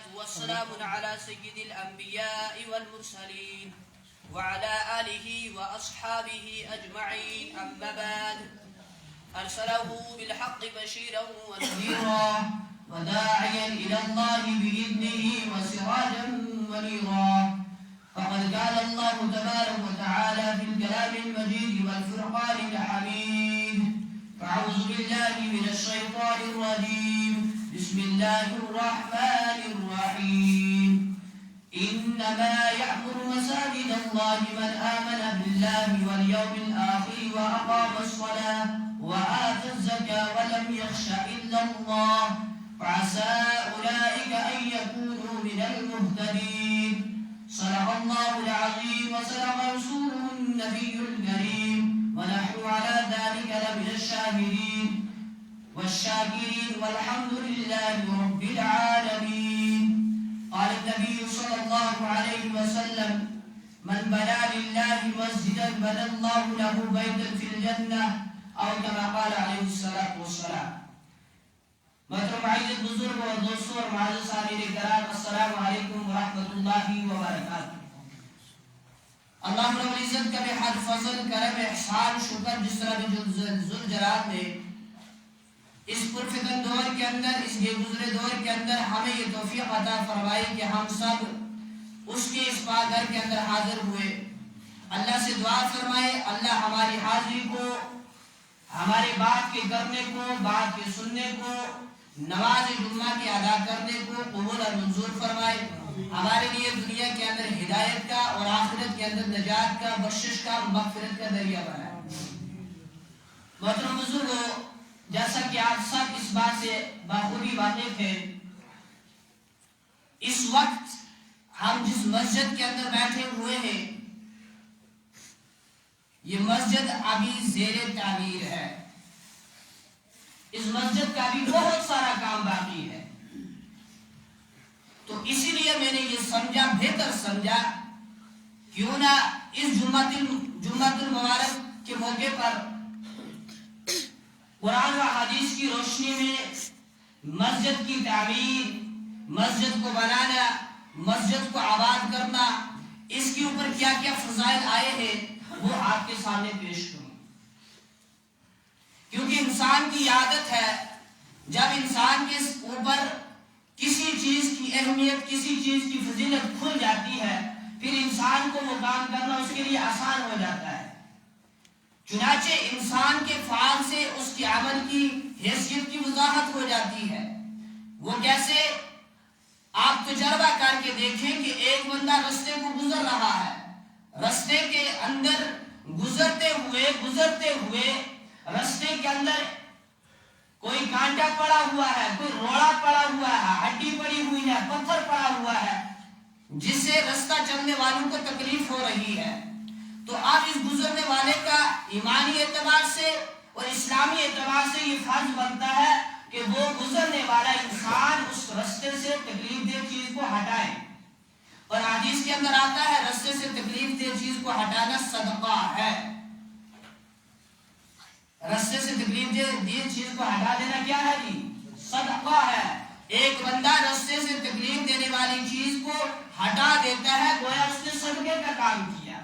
والصلاة والسلام على سيد الأنبياء والمرسلين وعلى آله وأصحابه أجمعين. أما بعد، أرسله بالحق بشيرا ونذيرا وداعيا إلى الله بإذنه وسراجا منيرا. فقد قال الله تبارك وتعالى في الكلام المجيد والفرقان الحميد: فأعوذ بالله من الشيطان الرجيم. بسم الله الرحمن الرحيم. إنما يعمر مساجد الله من آمن بالله واليوم الآخر وأقام الصلاة وآتى الزكاة ولم يخش إلا الله فعسى أولئك أن يكونوا من المهتدين. صدق الله العظيم وصدق رسوله النبي الكريم، ونحن على ذلك لمن الشاهدين والشاكرين والحمد لله رب العالمين. قال النبي صلى الله عليه وسلم: من بنى لله مسجدا بنى الله له بيتا في الجنة، او كما قال عليه الصلاة والسلام. محترم معزز بزرگ اور دوستوں اور معزز سامعین کرام، السلام علیکم ورحمۃ اللہ وبرکاتہ. اللہ رب العزت کا بے حد فضل، کرم، احسان، شکر، جس طرح ذوالجلال نے اس پرفتن دور کے اندر، اس یہ گزرے دور کے اندر ہمیں یہ توفیق عطا فرمائی کہ ہم سب اس کے اس پاگھر کے اندر حاضر ہوئے. اللہ سے دعا فرمائے اللہ ہماری حاضری کو، ہماری بات کے کرنے کو، بات کے سننے کو، نماز جمعہ کے ادا کرنے کو قبول اور منظور فرمائے. ہمارے لیے دنیا کے اندر ہدایت کا اور آخرت کے اندر نجات کا، بخشش کا، مغفرت کا ذریعہ بنائے. محترم بزرگوں، جیسا کہ آپ سب اس بات سے بخوبی واقف ہیں، اس وقت ہم جس مسجد کے اندر بیٹھے ہوئے ہیں، یہ مسجد ابھی زیر تعمیر ہے. اس مسجد کا بھی بہت سارا کام باقی ہے. تو اسی لیے میں نے یہ سمجھا، بہتر سمجھا، کیوں نہ اس جمعۃ المبارک کے موقع پر قرآن و حدیث کی روشنی میں مسجد کی تعمیر، مسجد کو بنانا، مسجد کو آباد کرنا، اس کے اوپر کیا کیا فضائل آئے ہیں وہ آپ کے سامنے پیش کروں. کیونکہ انسان کی عادت ہے، جب انسان کے اوپر کسی چیز کی اہمیت، کسی چیز کی فضیلت کھل جاتی ہے، پھر انسان کو وہ کام کرنا اس کے لیے آسان ہو جاتا ہے. چنانچہ انسان کے فعال سے اس کے عمل کی حیثیت کی وضاحت ہو جاتی ہے. وہ کیسے؟ آپ تجربہ کر کے دیکھیں کہ ایک بندہ رستے کو گزر رہا ہے، رستے کے اندر گزرتے ہوئے رستے کے اندر کوئی کانٹا پڑا ہوا ہے، کوئی روڑا پڑا ہوا ہے، ہڈی پڑی ہوئی ہے، پتھر پڑا ہوا ہے، جس سے رستہ چلنے والوں کو تکلیف ہو رہی ہے. تو اب اس گزرنے والے کا ایمانی اعتبار سے اور اسلامی اعتبار سے یہ فرض بنتا ہے کہ وہ گزرنے والا انسان اس رستے سے تکلیف دہ چیز کو ہٹائے. اور حدیث کے اندر آتا ہے رستے سے تکلیف دہ چیز کو ہٹانا صدقہ ہے. رستے سے تکلیف دہ چیز کو ہٹا دینا کیا ہے جی؟ صدقہ ہے. ایک بندہ رستے سے تکلیف دینے والی چیز کو ہٹا دیتا ہے، گویا اس نے صدقے کا کام کیا.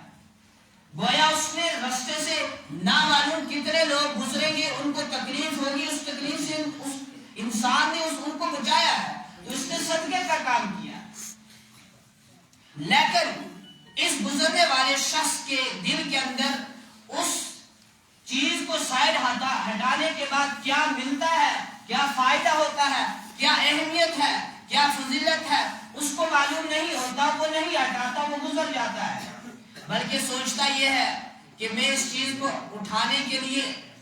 گویا اس نے رستے سے نامعلوم کتنے لوگ گزریں گے، ان کو تکلیف ہوگی، اس تکلیف سے اس انسان نے ان کو بچایا ہے، تو اس نے صدقے کا کام کیا. لیکن اس گزرنے والے شخص کے دل کے اندر اس چیز کو سائڈ ہٹانے کے بعد کیا ملتا ہے، کیا فائدہ ہوتا ہے، کیا اہمیت ہے، کیا فضیلت ہے، اس کو معلوم نہیں ہوتا. وہ نہیں ہٹاتا، وہ گزر جاتا ہے، بلکہ سوچتا یہ ہے کہ میں اس چیز کو اٹھانے کے لیے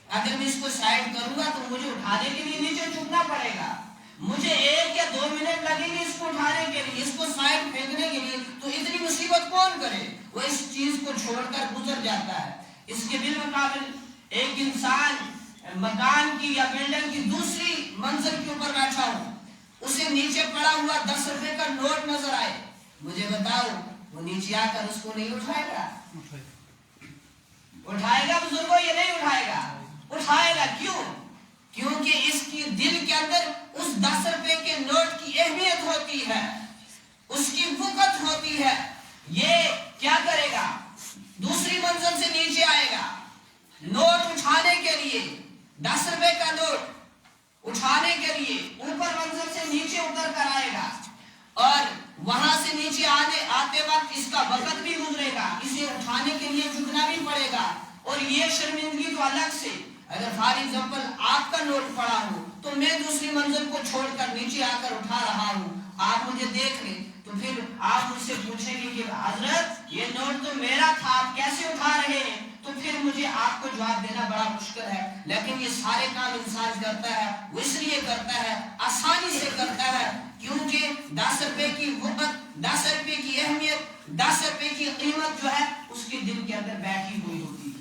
اگر میں اس کو سائڈ کروں گا تو مجھے اٹھانے کے لیے نیچے جھکنا پڑے گا، مجھے 1 یا 2 منٹ لگیں گے اس کو اٹھانے کے لیے، اس کو سائڈ پھینکنے کے لیے. تو اتنی مصیبت کون کرے؟ وہ اس چیز کو چھوڑ کر گزر جاتا ہے. اس کے بالمقابل ایک انسان مکان کی یا بلڈنگ کی دوسری منزل کے اوپر بیٹھا ہو، اسے نیچے پڑا ہوا 10 روپے کا نوٹ نظر آئے، مجھے بتاؤ وہ نیچے آ کر اس کو نہیں اٹھائے گا؟ اٹھائے گا بزرگوں؟ یہ نہیں اٹھائے گا. اٹھائے گا. کیوں؟ کیونکہ اس کی دل کے اندر اس 10 روپے کے نوٹ کی اہمیت ہوتی ہے، وقت ہوتی ہے یہ کیا کرے گا؟ دوسری منزل سے نیچے آئے گا نوٹ اٹھانے کے لیے، 10 روپے کا نوٹ اٹھانے کے لیے اوپر منزل سے نیچے اتر کر آئے گا، اور وہاں سے نیچے آتے وقت اس کا وقت بھی گزرے گا، اسے اٹھانے کے لیے جھکنا بھی پڑے گا، اور یہ شرمندگی تو الگ سے۔ اگر فار ایگزامپل آپ کا نوٹ پڑا ہو تو میں دوسری منزل کو چھوڑ کر نیچے آ کر اٹھا رہا ہوں، آپ مجھے دیکھ لیں تو پھر آپ مجھ سے پوچھیں گے کہ حضرت یہ نوٹ تو میرا تھا، آپ کیسے اٹھا رہے ہیں؟ تو پھر مجھے آپ کو جواب دینا بڑا مشکل ہے۔ لیکن یہ سارے کام انسان کرتا ہے، وہ اس لیے کرتا ہے، آسانی سے کرتا ہے، کیونکہ 10 روپے کی وقت، 10 روپے کی اہمیت، 10 روپے کی قیمت جو ہے اس کے دل کے اندر بیٹھی ہوئی ہوتی ہے۔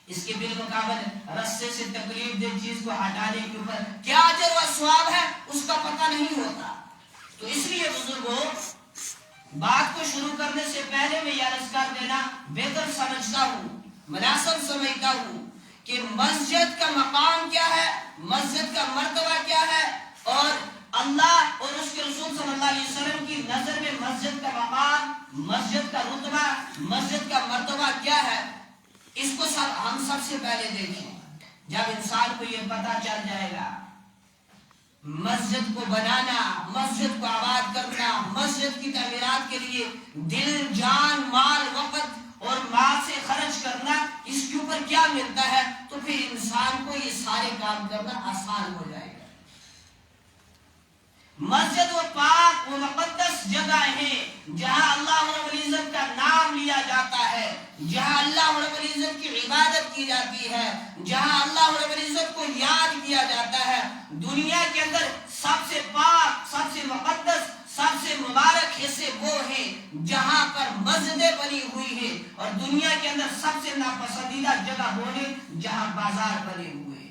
اس کے بالمقابل رستے سے تکلیف دہ چیز کو ہٹانے کے اوپر کیا اجر و ثواب ہے اس کا پتہ نہیں ہوتا۔ تو اس لیے بزرگوں، بات کو شروع کرنے سے پہلے میں یہ عرض کر دینا بہتر سمجھتا ہوں، مناسب سمجھتا ہوں کہ مسجد کا مقام کیا ہے، مسجد کا مرتبہ کیا ہے، اور اللہ اور اس کے رسول صلی اللہ علیہ وسلم کی نظر میں مسجد کا مقام، مسجد کا رتبہ، مسجد کا مرتبہ کیا ہے، اس کو ہم سب سے پہلے دیکھیں۔ جب انسان کو یہ پتہ چل جائے گا، مسجد کو بنانا، مسجد کو آباد کرنا، مسجد کی تعمیرات کے لیے دل، جان، مال، وقت اور مال سے خرچ کرنا، اس کے اوپر کیا ملتا ہے، تو پھر انسان کو یہ سارے کام کرنا آسان ہو جائے گا۔ مسجد و پاک و مقدس جگہ ہے جہاں اللہ رب العزت کا نام لیا جاتا ہے، جہاں اللہ رب العزت کی عبادت کی جاتی ہے، جہاں اللہ رب العزت کو یاد کیا جاتا ہے۔ دنیا کے اندر سب سے پاک، سب سے مقدس، سب سے مبارک حصے وہ ہیں جہاں پر مسجدیں بنی ہوئی ہیں، اور دنیا کے اندر سب سے ناپسندیدہ جگہ وہ ہے جہاں بازار بنے ہوئے ہیں۔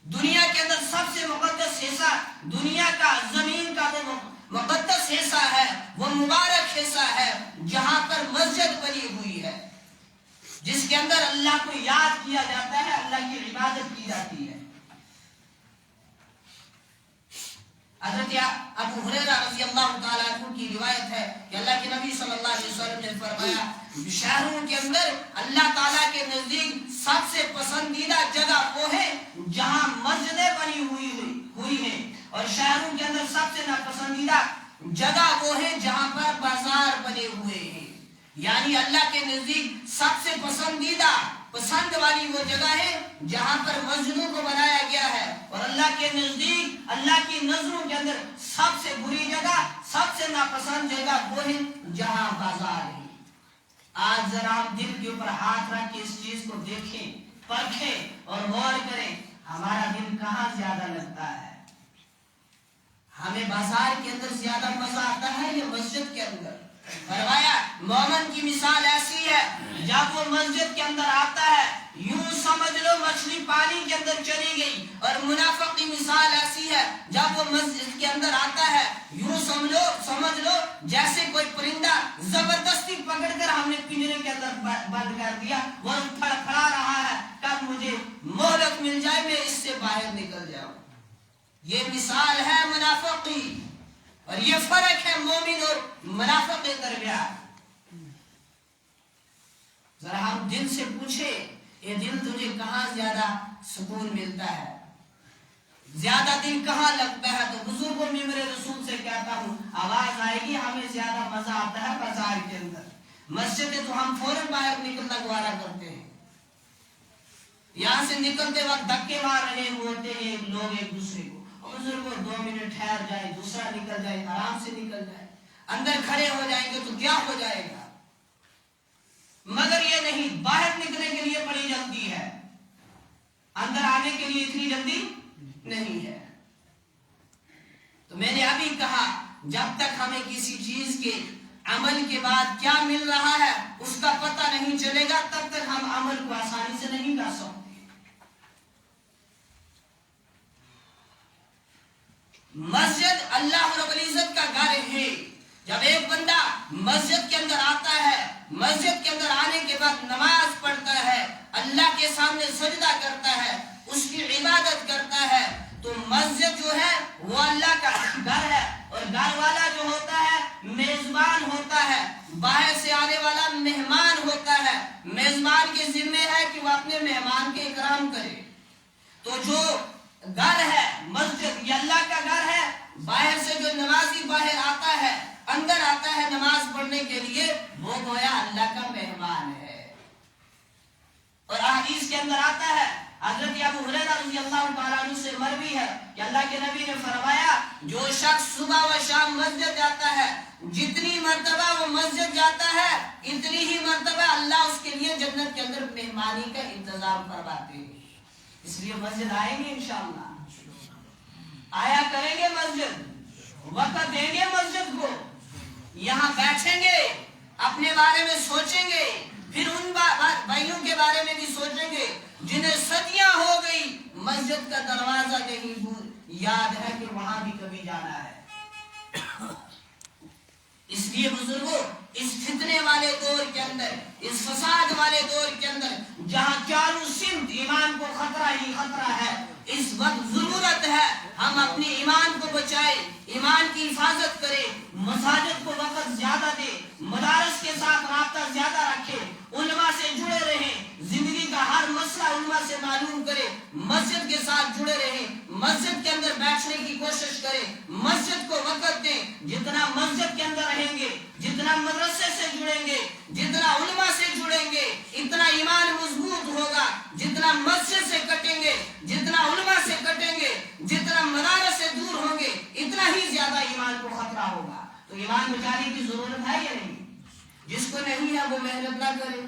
دنیا کے اندر سب سے مقدس حصہ، دنیا کا، زمین کا وہ مقدس حصہ ہے، وہ مبارک حصہ ہے جہاں پر مسجد بنی ہوئی ہے، جس کے اندر اللہ کو یاد کیا جاتا ہے، اللہ کی عبادت کی جاتی ہے۔ حضرت ابو ہریرہ رضی اللہ تعالیٰ عنہ کی روایت ہے کہ اللہ کے نبی صلی اللہ علیہ وسلم نے فرمایا، شہروں کے اندر اللہ تعالیٰ کے نزدیک سب سے پسندیدہ جگہ وہ ہے جہاں مسجدیں بنی ہوئی ہیں، اور شہروں کے اندر سب سے ناپسندیدہ جگہ وہ ہے جہاں پر بازار بنے ہوئے ہیں۔ یعنی اللہ کے نزدیک سب سے پسندیدہ، پسند والی وہ جگہ ہے جہاں پر مسجدوں کو بنایا گیا ہے، اور اللہ کے نزدیک، اللہ کی نظروں کے اندر سب سے بری جگہ، سب سے ناپسند جگہ وہ ہے جہاں بازار ہے۔ آج ذرا ہم دل کے اوپر ہاتھ رکھ کے اس چیز کو دیکھیں، پرکھیں اور غور کریں، ہمارا دل کہاں زیادہ لگتا ہے؟ ہمیں بازار کے اندر زیادہ مزہ آتا ہے یا مسجد کے اندر؟ فرمایا مومن کی مثال ایسی ہے، جب وہ مسجد کے اندر آتا ہے یوں سمجھ لو مچھلی پانی کے اندر چلی گئی، اور منافق کی مثال ایسی ہے، جب وہ مسجد کے اندر آتا ہے یوں سمجھ لو جیسے کوئی پرندہ زبردستی پکڑ کر ہم نے پنجرے کے اندر بند کر دیا، وہ کھڑا رہا ہے کب مجھے مہلت مل جائے میں اس سے باہر نکل جاؤں۔ یہ مثال ہے منافق کی، اور یہ فرق ہے مومن اور منافق کے درمیان۔ ذرا ہم دل سے پوچھیں، یہ دل تجھے کہاں زیادہ سکون ملتا ہے، زیادہ دل کہاں لگتا ہے؟ تو بزرگوں میں میرے رسول سے کہتا ہوں، آواز آئے گی ہمیں زیادہ مزہ آتا ہے بازار کے اندر، مسجد تو ہم فوراً باہر نکلنا گوارا کرتے ہیں، یہاں سے نکلتے وقت دھکے مار رہے ہوتے ہیں لوگ ایک دوسرے کو، بزرگوں 2 منٹ ٹھہر جائے، دوسرا نکل جائے، آرام سے نکل جائے، اندر کھڑے ہو جائیں گے تو کیا ہو جائے گا؟ مگر یہ نہیں، باہر نکلنے کے لیے بڑی جلدی ہے، اندر آنے کے لیے اتنی جلدی نہیں ہے۔ تو میں نے ابھی کہا، جب تک ہمیں کسی چیز کے عمل کے بعد کیا مل رہا ہے اس کا پتہ نہیں چلے گا، تب تک ہم عمل کو آسانی سے نہیں کر سکتے۔ مسجد اللہ رب العزت کا گھر ہے۔ جب ایک بندہ مسجد کے اندر آتا ہے، مسجد کے اندر آنے کے بعد نماز پڑھتا ہے، اللہ کے سامنے سجدہ کرتا ہے، اس کی عبادت کرتا ہے، تو مسجد جو ہے وہ اللہ کا گھر ہے، اور گھر والا جو ہوتا ہے میزبان ہوتا ہے، باہر سے آنے والا مہمان ہوتا ہے، میزبان کے ذمہ ہے کہ وہ اپنے مہمان کے اکرام کرے۔ تو جو گھر ہے مسجد، یہ اللہ کا گھر ہے، باہر سے جو نمازی باہر آتا ہے، اندر آتا ہے نماز پڑھنے کے لیے، وہ گویا اللہ کا مہمان ہے۔ اور احادیث کے اندر آتا ہے، حضرت ابو ہریرہ رضی اللہ تعالیٰ عنہ سے مروی ہے کہ اللہ کے نبی نے فرمایا جو شخص صبح و شام مسجد جاتا ہے، جتنی مرتبہ وہ مسجد جاتا ہے اتنی ہی مرتبہ اللہ اس کے لیے جنت کے اندر مہمانی کا انتظام فرماتے ہیں۔ اس لیے مسجد آئیں گے انشاءاللہ، آیا کریں گے مسجد، وقت دیں گے مسجد کو، یہاں بیٹھیں گے، اپنے بارے میں سوچیں گے، پھر ان بھائیوں کے بارے میں بھی سوچیں گے جنہیں صدیاں ہو گئی مسجد کا دروازہ نہیں یاد ہے کہ وہاں بھی کبھی جانا ہے۔ اس لیے بزرگوں، اس فتنے والے دور کے اندر، اس فساد والے دور کے اندر جہاں چاروں سمت ایمان کو خطرہ ہی خطرہ ہے، اس وقت ضرورت ہے ہم اپنے ایمان کو بچائیں، ایمان کی حفاظت کریں، مساجد کو وقت زیادہ دیں، مدارس کے ساتھ رابطہ زیادہ رکھیں، علماء سے جڑے رہیں، زندگی کا ہر مسئلہ علماء سے معلوم کریں، مسجد کے ساتھ جڑے رہیں، مسجد کے اندر بیٹھنے کی کوشش کریں، مسجد کو وقت دیں۔ جتنا مسجد کے اندر رہیں گے، جتنا مدرسے سے جڑیں گے، جتنا علماء سے جڑیں گے، اتنا ایمان مضبوط ہوگا۔ جتنا مسجد سے کٹیں گے، جتنا علماء سے کٹیں گے، جتنا مدارس سے دور ہوں گے، اتنا ہی زیادہ ایمان کو خطرہ ہوگا۔ تو ایمان بچانے کی ضرورت ہے یا نہیں؟ جس کو نہیں ہے وہ محنت نہ کرے،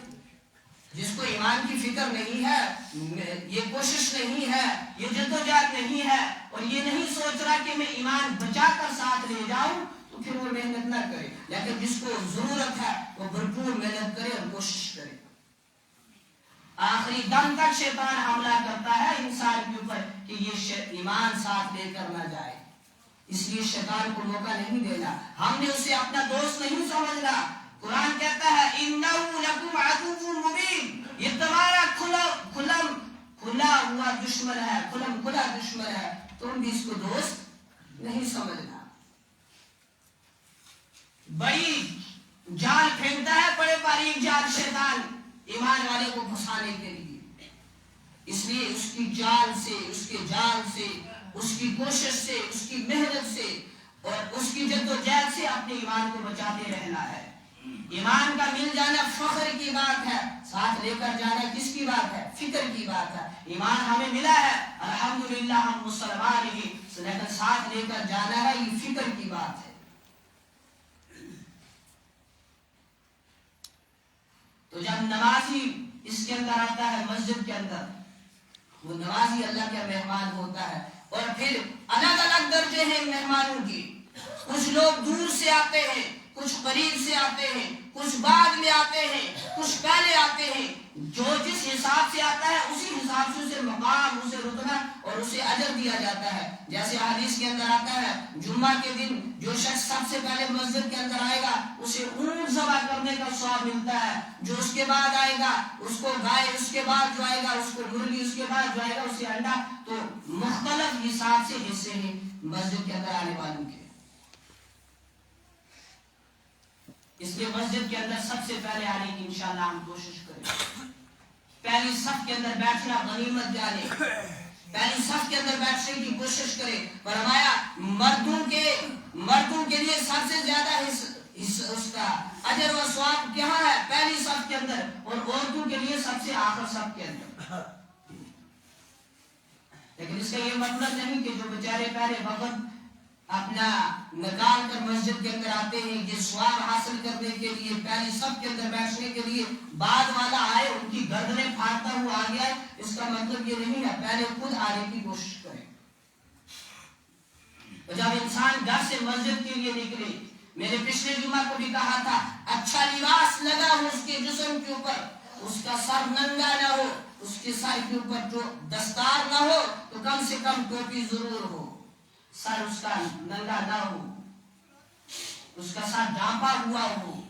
جس کو ایمان کی فکر نہیں ہے، یہ کوشش نہیں ہے، یہ جدوجہد نہیں ہے، اور یہ نہیں سوچ رہا کہ میں ایمان بچا کر ساتھ لے جاؤں، تو پھر وہ محنت نہ کرے۔ لیکن جس کو ضرورت ہے وہ بھرپور محنت کرے اور کوشش کرے۔ آخری دم تک شیطان حملہ کرتا ہے انسان کے اوپر کہ یہ ایمان ساتھ لے کر نہ جائے، اس لیے شیطان کو موقع نہیں دینا، ہم نے اسے اپنا دوست نہیں سمجھنا۔ قرآن کہتا ہے اِنَّهُ لَكُمْ عَدُوٌّ مُبِينٌ، یہ تمہارا کھلا ہوا دشمن ہے، کھلا دشمن ہے، تم بھی اس کو دوست نہیں سمجھنا۔ بڑی جال پھینکتا ہے، بڑے باریک جال شیطان ایمان والے کو پھنسانے کے لیے، اس لیے اس کی جال سے، اس کے جال سے، اس کی کوشش سے، اس کی محنت سے اور اس کی جدوجہد سے اپنے ایمان کو بچاتے رہنا ہے۔ ایمان کا مل جانا فخر کی بات ہے، ساتھ لے کر جانا کس کی بات ہے؟ فکر کی بات ہے۔ ایمان ہمیں ملا ہے، الحمدللہ ہم مسلمان ہی، لیکن ساتھ لے کر جانا ہے، یہ فکر کی بات ہے۔ تو جب نمازی اس کے اندر آتا ہے مسجد کے اندر، وہ نمازی اللہ کا مہمان ہوتا ہے۔ اور پھر الگ الگ درجے ہیں مہمانوں کی، کچھ لوگ دور سے آتے ہیں، کچھ قریب سے آتے ہیں، کچھ بعد میں آتے ہیں، کچھ پہلے آتے ہیں۔ جو جس حساب سے آتا ہے اسی حساب سے اسے مقام، اسے رتبہ اور اسے اجر دیا جاتا ہے۔ جیسے حدیث کے اندر آتا ہے جمعہ کے دن جو شخص سب سے پہلے مسجد کے اندر آئے گا اسے اونٹ ذبح کرنے کا ثواب ملتا ہے، جو اس کے بعد آئے گا اس کو گائے، اس کے بعد جو آئے گا اس کو مرغی، اس کے بعد جو آئے گا اسے انڈا۔ تو مختلف حساب سے حصے ہیں مسجد کے اندر آنے والوں کے۔ اس لیے مسجد کے اندر سب سے پہلے آنے کی انشاءاللہ ہم کوشش کریں، پہلی صف کے اندر بیٹھنا غنیمت جانے، پہلی صف کے اندر بیٹھنے کی کوشش کریں۔ فرمایا مردوں کے لیے سب سے زیادہ اس کا اجر و ثواب کہاں ہے؟ پہلی صف کے اندر، اور عورتوں کے لیے سب سے آخر صف کے اندر۔ لیکن اس کا یہ مطلب نہیں کہ جو بیچارے پہلے وقت اپنا نکال کر مسجد کے اندر آتے ہیں یہ ثواب حاصل کرنے کے لیے، پہلی صف کے اندر بیٹھنے کے لیے، بعد والا آئے ان کی گردنیں پھاڑتا ہوا آ گیا، اس کا مطلب یہ نہیں ہے۔ پہلے خود آنے کی کوشش کریں۔ جب انسان گھر سے مسجد کے لیے نکلے، میں نے پچھلے جمعہ کو بھی کہا تھا، اچھا لباس لگا ہو اس کے جسم کے اوپر، اس کا سر ننگا نہ ہو، اس کے سر کے اوپر جو دستار نہ ہو تو کم سے کم ٹوپی ضرور ہو، سر اس کا ننگا نہ ہو، اس کا سر ڈھانپا ہوا ہو۔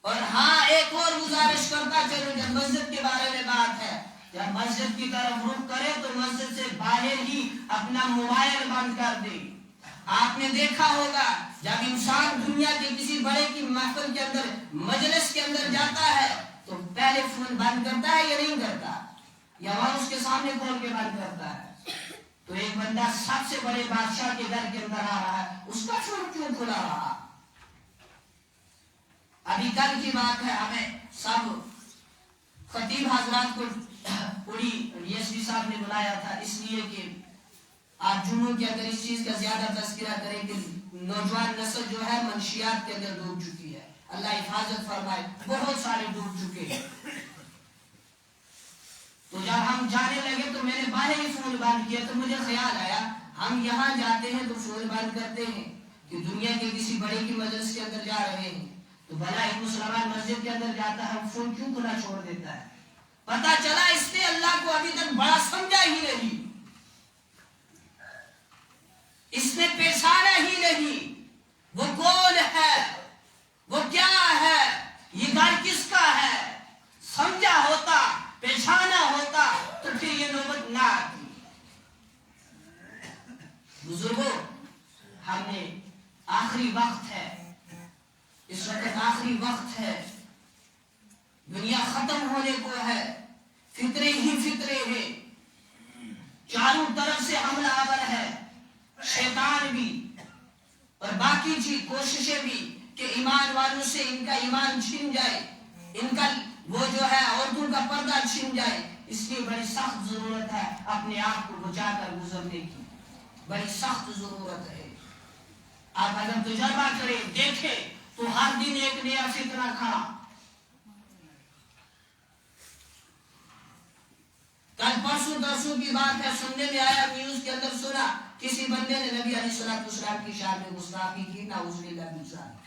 اور ہاں ایک اور گزارش کرتا چلو، جب مسجد کے بارے میں بات ہے، جب مسجد کی طرف رخ کرے تو مسجد سے باہر ہی اپنا موبائل بند کر دے، آپ نے دیکھا ہوگا جب انسان دنیا کے کسی بڑے کی محفل کے اندر مجلس کے اندر جاتا ہے تو پہلے فون بند کرتا ہے یا نہیں کرتا، یا وہاں اس کے سامنے کھول کے بند کرتا ہے؟ تو ایک بندہ سب سے بڑے بادشاہ کے گھر کے اندر آ رہا ہے، اس کا فون کیوں کھلا رہا؟ ابھی کل کی بات ہے، ہمیں سب خطیب حضرات کو پوری ایس پی صاحب نے بلایا تھا اس لیے کہ آپ جمعوں کے اندر اس چیز کا زیادہ تذکرہ کریں کہ نوجوان نسل جو ہے منشیات کے اندر ڈوب چکی ہے، اللہ حفاظت فرمائے، بہت سارے ڈوب چکے ہیں۔ تو جب ہم جانے لگے تو میں نے باہر ہی فون بند کیا، تو مجھے خیال آیا ہم یہاں جاتے ہیں تو فون بند کرتے ہیں کہ دنیا کے کسی بڑے کی مجلس کے اندر جا رہے ہیں، تو بھلا ایک مسلمان مسجد کے اندر جاتا ہے فون کیوں کھلا چھوڑ دیتا ہے؟ پتا چلا اس نے اللہ کو ابھی تک بڑا سمجھا ہی نہیں، اس نے پہچانا ہی نہیں وہ کون ہے، وہ کیا ہے، یہ گھر کس کا ہے۔ سمجھا ہوتا، پہچانا ہوتا تو پھر یہ نوبت نہ آتی۔ بزرگوں، ہم نے آخری وقت ہے، اس وقت آخری وقت ہے، دنیا ختم ہونے کو ہے، فطرے ہی فطرے ہیں، چاروں طرف سے حملہ آور ہے، شیطان بھی اور باقی چیز کوششیں بھی کہ ایمان والوں سے ان کا ایمان چھن جائے، ان کا وہ جو ہے عورتوں کا پردہ چھن جائے۔ اس لیے بڑی سخت ضرورت ہے اپنے آپ کو بچا کر گزرنے کی، بڑی سخت ضرورت ہے۔ آپ اگر تجربہ کریں، دیکھیں تو ہر دن ایک نیا فتنہ کھڑا۔ کل پرسوں ترسوں کی بات ہے، سننے میں آیا، نیوز کے اندر سنا، کسی بندے نے نبی علیہ السلام کی شان میں گستاخی کی، نعوذ باللہ من ذالک۔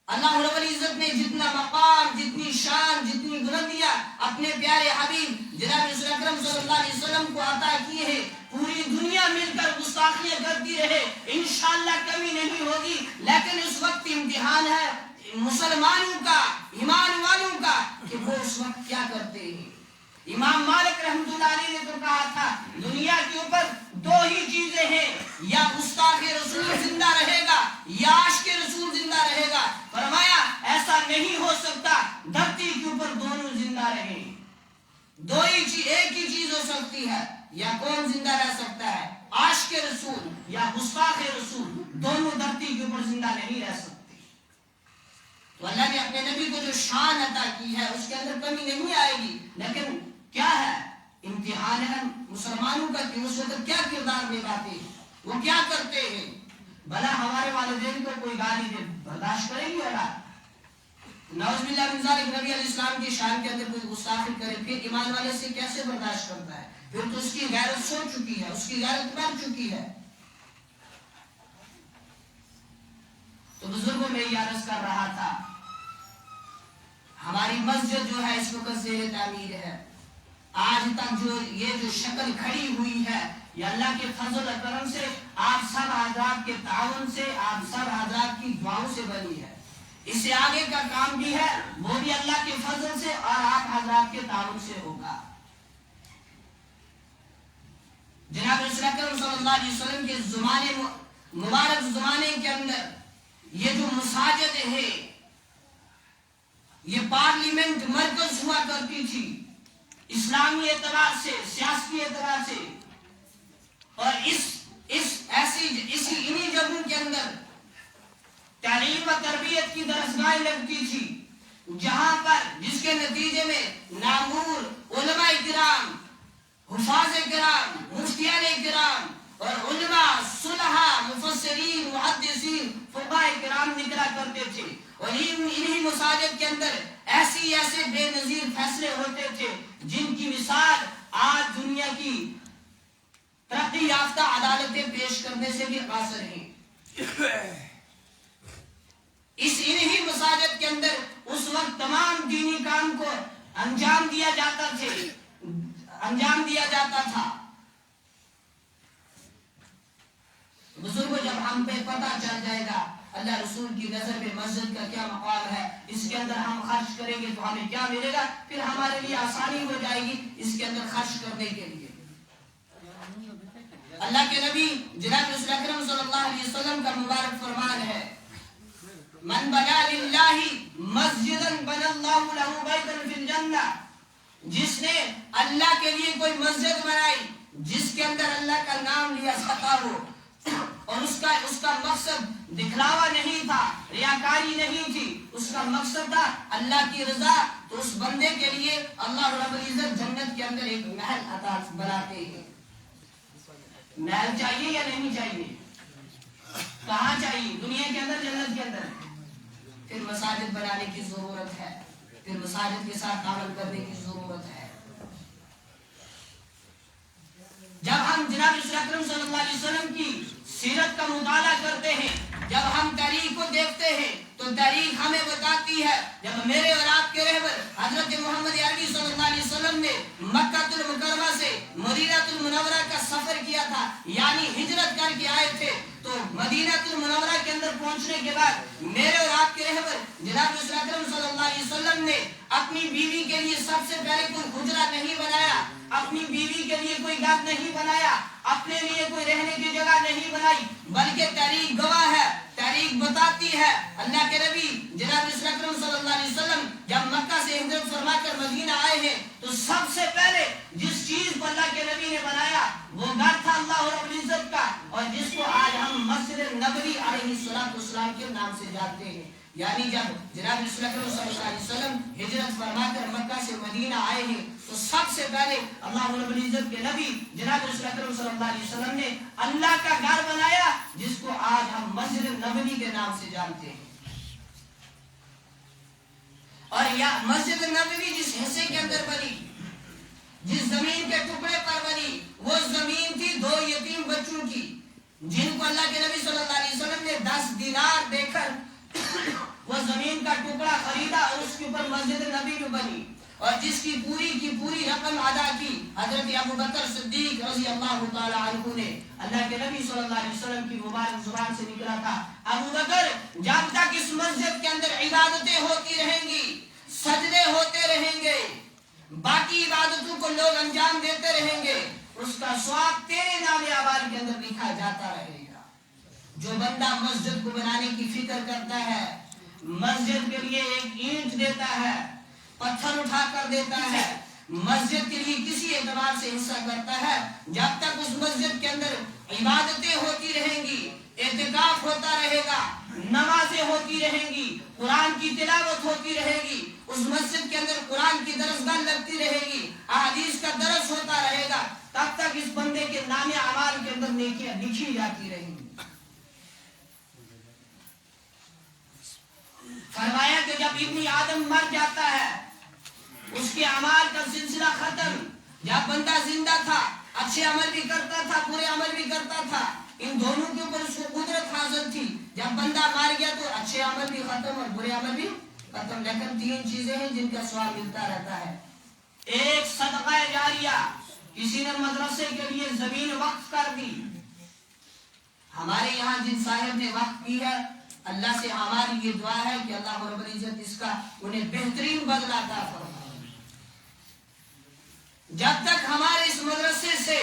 اللہ رب العزت نے جتنا مقام، جتنی شان، جتنی بلندیاں اپنے پیارے حبیب جناب رسول اکرم صلی اللہ علیہ وسلم کو عطا کی ہے، پوری دنیا مل کر گستاخیاں کرتی رہے، انشاءاللہ کمی نہیں ہوگی، لیکن اس وقت امتحان ہے مسلمانوں کا، ایمان والوں کا، کہ وہ اس وقت کیا کرتے ہیں۔ امام مالک رحمۃ اللہ علیہ نے تو کہا تھا دنیا کے اوپر دو ہی چیزیں ہیں، یا گستاخ رسول زندہ رہے گا یا عاشق رسول زندہ رہے گا۔ فرمایا ایسا نہیں ہو سکتا، دھرتی کے اوپر دونوں زندہ رہیں، دو ہی چیز، ایک ہی چیز ہو سکتی ہے، یا کون زندہ رہ سکتا ہے، عاشق رسول یا گستاخ رسول، دونوں دھرتی کے اوپر زندہ نہیں رہ سکتے۔ تو اللہ نے اپنے نبی کو جو شان عطا کی ہے اس کے اندر کمی نہیں آئے گی، لیکن کیا ہے، امتحان ہے مسلمانوں کا کہ اس وقت کیا کردار نبھاتے ہیں، وہ کیا کرتے ہیں۔ بھلا ہمارے والدین کو کوئی گالی دے برداشت کرے گی اولاد؟ نعوذ باللہ من ذالک، نبی علیہ السلام کی شان کے اندر کوئی گستاخی کرے پھر ایمان والے سے کیسے برداشت کرتا ہے؟ پھر تو اس کی غیرت سو چکی ہے، اس کی غیرت مر چکی ہے۔ تو بزرگوں میں یہ عرض کر رہا تھا، ہماری مسجد جو ہے اس وقت زیر تعمیر ہے، آج تک یہ جو شکل کھڑی ہوئی ہے یہ اللہ کے فضل و کرم سے، آپ سب حضرات کے تعاون سے، آپ سب حضرات کی دعاؤں سے بنی ہے۔ اس سے آگے کا کام بھی ہے وہ بھی اللہ کے فضل سے اور آپ حضرات کے تعاون سے ہوگا۔ جناب رسول اکرم صلی اللہ علیہ وسلم کے زمانے، مبارک زمانے کے اندر یہ جو مساجد ہے یہ پارلیمنٹ مرکز ہوا کرتی تھی، اسلامی اعتبار سے، سیاسی اعتبار سے، اور انہی جگہوں کے اندر تعلیم و تربیت کی درسگاہیں لگتی تھی، جہاں پر جس کے نتیجے میں نامور علماء کرام، حفاظ کرام، مفتیان کرام اور علماء، صلحاء، مفسرین، محدثین، فقہاء کرام نکلا کرتے تھے، اور انہی مساجد کے اندر ایسے بے نظیر فیصلے ہوتے تھے جن کی مثال آج دنیا کی ترقی یافتہ عدالتیں پیش کرنے سے بھی قاصر ہیں۔ انہی مساجد کے اندر اس وقت تمام دینی کام کو انجام دیا جاتا تھا۔ بزرگوں، جب ہم پہ پتہ چل جائے گا اللہ رسول کی نظر میں مسجد کا کیا مقام ہے، اس کے اندر ہم خرچ کریں گے تو ہمیں کیا ملے گا، پھر ہمارے لیے آسانی ہو جائے گی اس کے اندر خرچ کرنے کے لیے۔ اللہ کے نبی جناب رسول اکرم صلی اللہ علیہ وسلم کا مبارک فرمان ہے من بنا للہ مسجدا بنا اللہ لہ بیتا فی الجنہ، جس نے اللہ کے لیے کوئی مسجد بنائی جس کے اندر اللہ کا نام لیا سکتا ہو اور اس کا مقصد دکھلاوا نہیں تھا، ریاکاری نہیں تھی، اس کا مقصد تھا اللہ کی رضا، تو اس بندے کے لیے اللہ رب العزت جنت کے اندر ایک محل عطا بناتے ہیں۔ محل چاہیے یا نہیں چاہیے؟ کہاں چاہیے؟ دنیا کے اندر، جنت کے اندر؟ پھر مساجد بنانے کی ضرورت ہے، پھر مساجد کے ساتھ عمل کرنے کی ضرورت ہے۔ جب ہم جناب رسول اکرم صلی اللہ علیہ وسلم کی سیرت کا مطالعہ کرتے ہیں، جب ہم تاریخ کو دیکھتے ہیں تو تاریخ ہمیں بتاتی ہے جب میرے اور آپ کے رہبر حضرت محمد عربی صلی اللہ علیہ وسلم نے مکہ المکرمہ سے مدینہ المنورہ کا سفر کیا تھا، یعنی ہجرت کر کے آئے تھے، تو مدینہ المنورہ کے اندر پہنچنے کے بعد میرے اور آپ کے رہبر جناب رسول اکرم صلی اللہ علیہ وسلم نے اپنی بیوی کے لیے سب سے پہلے کوئی حجرہ نہیں بنایا، اپنی بیوی کے لیے کوئی گھر نہیں بنایا، اپنے لیے کوئی رہنے کی جگہ نہیں بنائی، بلکہ تاریخ گواہ ہے، تاریخ بتاتی ہے اللہ کے نبی جناب رسول اکرم صلی اللہ علیہ وسلم جب مکہ سے ہجرت فرما کر مدینہ آئے ہیں تو سب سے پہلے جس چیز کو اللہ کے نبی نے بنایا وہ گھر تھا اللہ رب العزت کا، اور جس کو آج ہم مسجد نبوی علیہ السلام کے نام سے جانتے ہیں۔ یعنی جب جناب رسول اکرم صلی اللہ علیہ وسلم ہجرت فرما کر مکہ سے مدینہ آئے ہیں تو سب سے پہلے اللہ رب العزت کے نبی جناب رسول اکرم صلی اللہ علیہ وسلم نے اللہ کا گھر بنایا جس کو آج ہم مسجد نبوی کے نام سے جانتے ہیں۔ اور یا مسجد نبوی جس حصے کے اندر بنی، جس زمین کے ٹکڑے پر بنی، وہ زمین تھی 2 یتیم بچوں کی، جن کو اللہ کے نبی صلی اللہ علیہ وسلم نے 10 دینار دے کر وہ زمین کا ٹکڑا خریدا اور اس کے اوپر مسجد نبی میں بنی، اور جس کی پوری رقم ادا کی حضرت ابو بکر صدیق رضی اللہ تعالی عنہ نے۔ اللہ کے نبی صلی اللہ علیہ وسلم کی مبارک زبان سے نکلا تھا، ابو بکر جب تک اس مسجد کے اندر عبادتیں ہوتی رہیں گی، سجدے ہوتے رہیں گے، باقی عبادتوں کو لوگ انجام دیتے رہیں گے، اس کا ثواب تیرے نام اعمال کے اندر لکھا جاتا رہے گا۔ جو بندہ مسجد کو بنانے کی فکر کرتا ہے، مسجد کے لیے ایک اینٹ دیتا ہے، پتھر اٹھا کر دیتا ہے، مسجد کے لیے کسی اعتبار سے حصہ کرتا ہے، جب تک اس مسجد کے اندر عبادتیں ہوتی رہیں گی، اعتکاف ہوتا رہے گا، نمازیں ہوتی رہیں گی، قرآن کی تلاوت ہوتی رہے گی، اس مسجد کے اندر قرآن کی درسگاہ لگتی رہے گی، احادیث کا درس ہوتا رہے گا، تب تک اس بندے کے نام اعمال کے اندر نیکیاں لکھی جاتی رہیں گی۔ فرمایا کہ جب ابن آدم مر جاتا ہے اس کے اعمال کا سلسلہ ختم، جب بندہ زندہ تھا اچھے عمل بھی کرتا تھا، برے عمل بھی کرتا تھا، ان دونوں کے اوپر اس کو قدرت حاصل تھی، جب بندہ مر گیا تو اچھے عمل بھی ختم اور برے عمل بھی ختم، لیکن 3 چیزیں ہیں جن کا ثواب ملتا رہتا ہے۔ ایک صدقہ جاریہ، کسی نے مدرسے کے لیے زمین وقف کر دی، ہمارے یہاں جن صاحب نے وقف کی ہے اللہ سے ہماری یہ دعا ہے کہ اللہ رب العزت اس کا انہیں بہترین بدلہ عطا فرمائے۔ جب تک ہمارے اس مدرسے سے،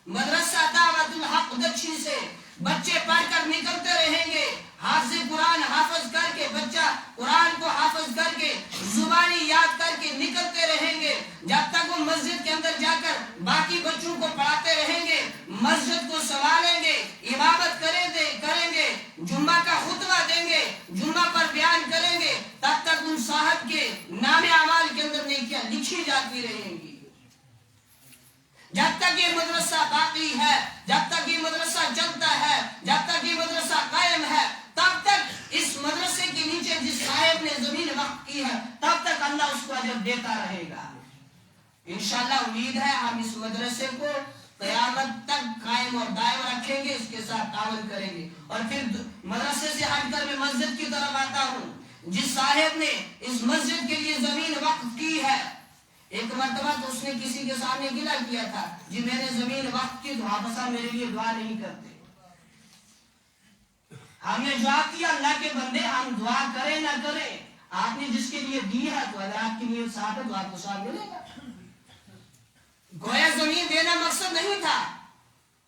مدرسہ دعوت الحق دچھی سے بچے پڑھ کر نکلتے رہیں گے، حافظ قرآن حافظ کر کے، بچہ قرآن کو حافظ کر کے زبانی یاد کر کے نکلتے رہیں گے، جب تک وہ مسجد کے اندر جا کر باقی بچوں کو پڑھاتے رہیں گے، مسجد کو سنبھالیں گے، عبادت کریں گے، جمعہ کا خطبہ دیں گے، جمعہ پر بیان کریں گے، تب تک ان صاحب کے نام اعمال کے اندر نیکیاں لکھی جاتی رہیں گی۔ جب تک یہ مدرسہ باقی ہے، جب تک یہ مدرسہ چلتا ہے، جب تک یہ مدرسہ قائم ہے، تب تک اس مدرسے کے نیچے جس صاحب نے زمین وقف کی ہے تب تک اللہ اس کو اجر دیتا رہے گا۔ انشاءاللہ امید ہے ہم اس مدرسے کو قیامت تک قائم اور دائم رکھیں گے، اس کے ساتھ تعاون کریں گے۔ اور پھر مدرسے سے ہٹ کر میں مسجد کی طرف آتا ہوں، جس صاحب نے اس مسجد کے لیے زمین وقف کی ہے، ایک مرتبہ تو اس نے کسی کے سامنے گلہ کیا تھا، جی میں نے زمین وقف کی تو آپ میرے لیے دعا نہیں کرتے۔ ہم نے جواب دیا اللہ کے بندے، ہم دعا کریں نہ کریں، آپ نے جس کے لیے دی ہے تو اگر آپ کی نیت صاف ہے تو آپ کو ثواب ملے گا۔ گویا زمین دینا مقصد نہیں تھا،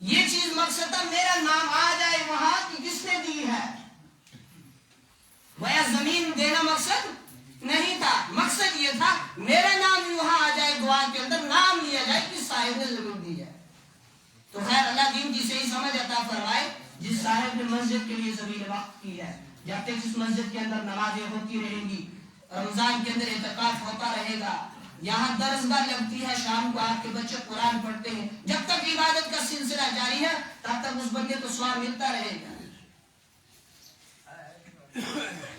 یہ چیز مقصد تھا میرا نام آ جائے وہاں کی کس نے دی ہے. وہ زمین دینا مقصد نہیں تھا, مقصد یہ تھا میرا نام بھی وہاں آ جائے, دعا کے اندر نام لیا جائے کہ صاحب نے ضرور دی ہے. تو خیر اللہ دین کی صحیح سمجھ عطا فرمائے. جس صاحب نے مسجد کے لیے زمین وقف کی ہے, جب تک اس مسجد کے اندر نمازیں ہوتی رہیں گی, رمضان کے اندر اعتکاف ہوتا رہے گا, یہاں درسگاہ لگتی ہے, شام کو آپ کے بچے قرآن پڑھتے ہیں, جب تک عبادت کا سلسلہ جاری ہے تب تک اس بندے کو ثواب ملتا رہے گا.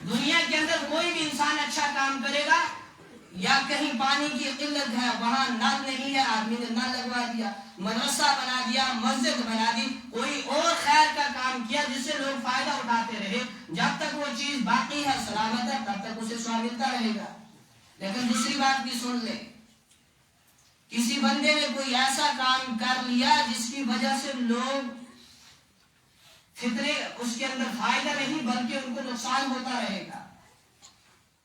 دنیا کے اندر کوئی بھی انسان اچھا کام کرے گا, یا کہیں پانی کی قلت ہے, وہاں نل نہیں ہے, آدمی نے نل لگوا دیا, مدرسہ بنا دیا, مسجد بنا دی, کوئی اور خیر کا کام کیا جس سے لوگ فائدہ اٹھاتے رہے, جب تک وہ چیز باقی ہے, سلامت ہے, تب تک اسے ثواب ملتا رہے گا. لیکن دوسری بات بھی سن لے, کسی بندے نے کوئی ایسا کام کر لیا جس کی وجہ سے لوگ فطرے اس کے اندر فائدہ نہیں بلکہ ان کو نقصان ہوتا رہے گا.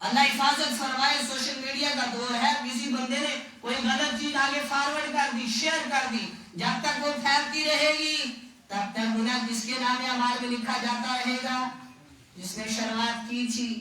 اللہ حفاظت فرمائے, سوشل میڈیا کا دور ہے, کسی بندے نے کوئی غلط چیز آگے فارورڈ کر دی, شیئر کر دی, جب تک وہ پھیلتی رہے گی تب تک گناہ کس کے نام اعمال میں لکھا جاتا رہے گا, جس نے شروعات کی تھی.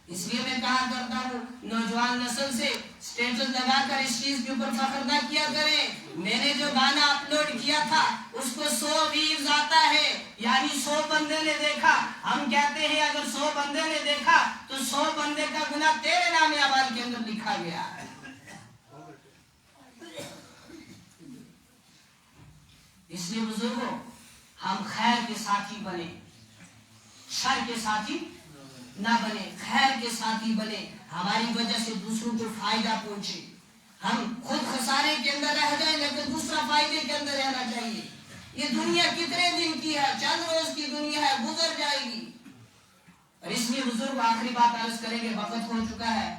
اس لیے میں کہا کرتا ہوں نوجوان نسل سے سٹیٹس لگا کر اس چیز کے اوپر فخر نہ کیا کریں. میں نے جو گانا اپلوڈ کیا تھا اس کو 100 ویوز آتا ہے, یعنی 100 بندے نے دیکھا. ہم کہتے ہیں اگر 100 بندے نے دیکھا تو 100 بندے کا گناہ تیرے نام اعمال کے اندر لکھا گیا ہے. اس لیے بزرگوں ہم خیر کے ساتھی بنے, شر کے ساتھی نہ بنے, خیر کے ساتھی بنے, ہماری وجہ سے دوسروں کو فائدہ پہنچے. ہم خود خسارے کے اندر رہ جائیں لیکن دوسرا فائدے کے اندر رہنا چاہیے. یہ دنیا کتنے دن کی ہے, چند روز کی دنیا ہے, گزر جائے گی. اور اس لیے بزرگ آخری بات عرض کریں گے, وقت ہو چکا ہے.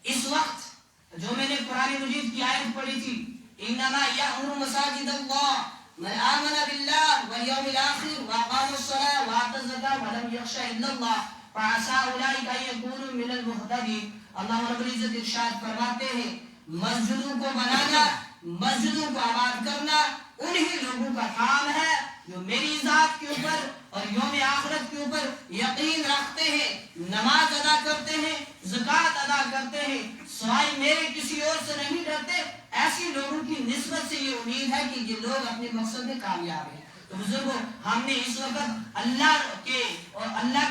اس وقت جو میں نے قرآن مجید کی آیت پڑھی تھی, انما یأمر مساجد اللہ من آمن باللہ والیوم الآخر واقام الصلاة وآتى الزکاة ولم یخش الا اللہ فعسى اولئک ان یکونوا من المہتدین. اللہ رب العزت ارشاد فرماتے ہیں مسجدوں کو بنانا, مسجدوں کو آباد کرنا انہی لوگوں کا کام ہے جو میری ذات کے اوپر اور یوم آخرت کے اوپر یقین رکھتے ہیں, نماز ادا کرتے ہیں, زکوٰۃ ادا کرتے ہیں, سوائے میرے کسی اور سے نہیں ڈرتے. ایسی لوگوں کی نسبت سے یہ امید ہے کہ یہ لوگ اپنے مقصد میں کامیاب ہیں. تو بزرگوں ہم نے اس وقت اللہ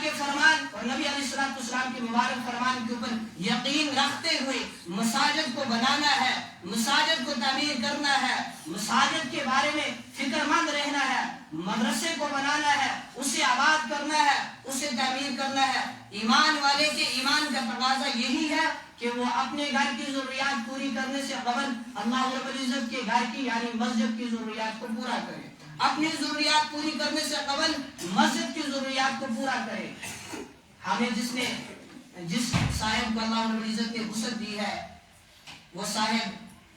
کے فرمان اور نبی علیہ السلام کے مبارک فرمان کے اوپر یقین رکھتے ہوئے مساجد کو بنانا ہے, مساجد کو تعمیر کرنا ہے, مساجد کے بارے میں فکر مند رہنا ہے, مدرسے کو بنانا ہے, اسے آباد کرنا ہے, اسے تعمیر کرنا ہے. ایمان والے کے ایمان کا تقاضا یہی ہے کہ وہ اپنے گھر کی ضروریات پوری کرنے سے قبل اللہ رب العزت کے گھر کی یعنی مسجد کی ضروریات کو پورا کرے. اپنی ضروریات پوری کرنے سے قبل مسجد کی ضروریات کو پورا کرے. ہمیں جس صاحب کو اللہ رب العزت نے وسعت دی ہے وہ صاحب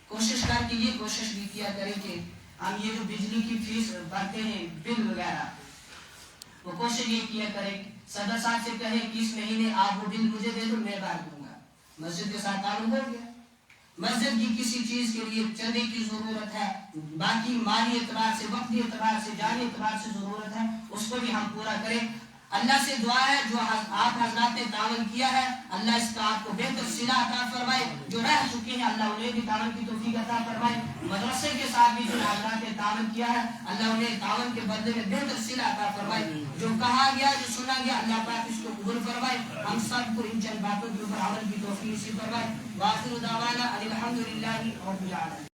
کوشش کر کے یہ کوشش بھی کیا کرے کہ ہم یہ جو بجلی کی فیس بھرتے ہیں بل وغیرہ, وہ کوشش یہ کیا کرے صدر صاحب سے کہے کہ اس مہینے آپ وہ بل مجھے دے دو, میں بھر دوں گا. مسجد کے ساتھ تعلق ہو گیا. مسجد کی کسی چیز کے لیے چندے کی ضرورت ہے, باقی مالی اعتبار سے, وقتی اعتبار سے, جانی اعتبار سے ضرورت ہے, اس کو بھی ہم پورا کریں. اللہ سے دعا ہے جو آپ حضرات نے تعاون کیا ہے اللہ اس کا آپ کو بہتر صلہ عطا فرمائے. جو رہ چکے ہیں اللہ انہیں بھی تعاون کی توفیق عطا فرمائے. مدرسے کے ساتھ بھی جو حضرات نے تعاون کیا ہے اللہ انہیں تعاون کے بدلے میں بہتر صلہ عطا فرمائے. جو کہا گیا جو سنا گیا اللہ پاک اس کو قبول فرمائے. ہم سب کو ان چند باتوں کے اوپر عمل کی توفیق نصیب فرمائے. وآخر دعوانا الحمدللہ رب العالمین.